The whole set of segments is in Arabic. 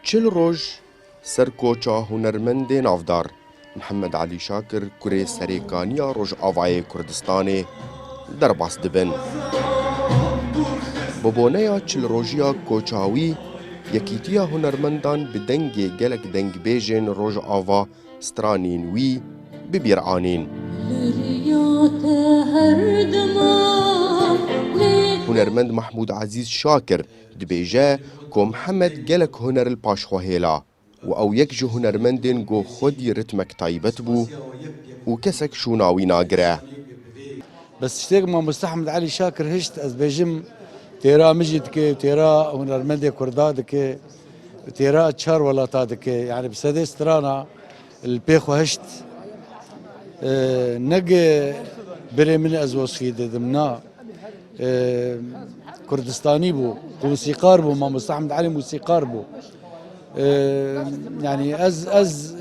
چل روز سر کوچا هنرمند نافدار محمد علی شاکر کوری سریکانیا روز آوای کردستان در باس دبن. ببونه چل روزیا کوچاوی یکیتیا هنرمندان بدنگ گلک دنگ بیجن روز آوا سترانین وی ببیر آنین. هنرمند محمود عزیز شاکر دبیجه که محمد گلک هنر الپاشخوهیلا و او یک جو هنرمندین گو خودی رتمک تایبت بو و کسک شوناوی ناگره. بس اشتاق ما محمد علی شاکر هشت از بیجم تیرا مجد که تیرا هنرمند کرداد که تیرا چهار ولاتاد که يعني بسده استرانا البيخو هشت نجى بري من از وصفي دمنا كردستاني بو موسيقار بو ما محمد علي موسيقار بو يعني از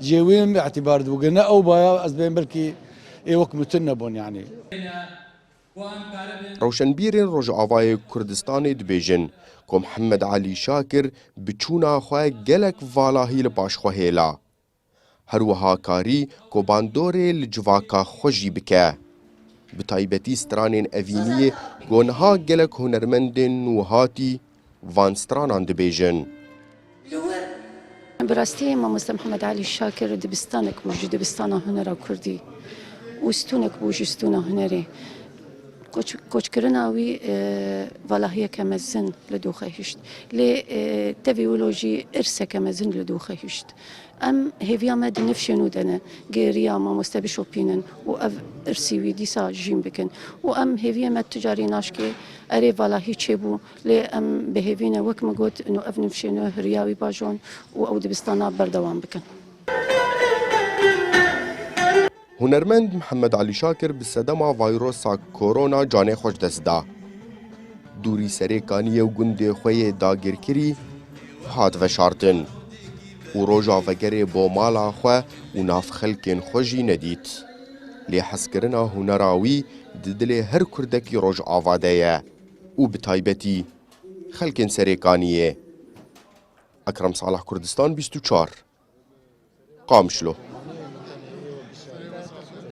جيوين باعتبار دو قلنا او بايا از بين بركي اي وقت متنبون يعني روشنبیرین روز آوای کردستان دبیجن که محمد علی شاکر بچونا خواه گلک والاهی لپاشخوهیلا. هر وها کاری که باندوری لجواکا خوشی بکه. بطایبتی سترانین اوینی گونها گلک هنرمندین وهاتی وان سترانان دبیجن. براستی ما محمد علی شاکر دبستانک موجود دبستان هنر کردی وستونک بوش استون هنری. کوچ کرناوی والله کمزن لدوخه هشت ل تفیولوژی ارسه کمزن لدوخه هشت ام هیویا مد نفشنو دنه گریا ما مستبی شوپینن و اف ارسیوی دیسا جیم بکن و ام هیویا مد تجاری ناشکی اری والله چه بو ل ام بهیوینه وک مگوت انو اف نفشنو هریاوی باجون و او دبستانا بردوام بکن. هنرمند محمد علی شاکر بسدما وایروسا کورونا جانه خوش دست دا. دوری سریکانی و گنده خوی داگیرکری هات و شارتن. و روژا وگره با مالا خواه و ناف خلکن خوشی ندید. لی حسکرنا هنراوی ددل هر کردکی روژ آواده و بتایبتی خلکن سریکانیه. اکرم صالح کردستان 24 قامشلو.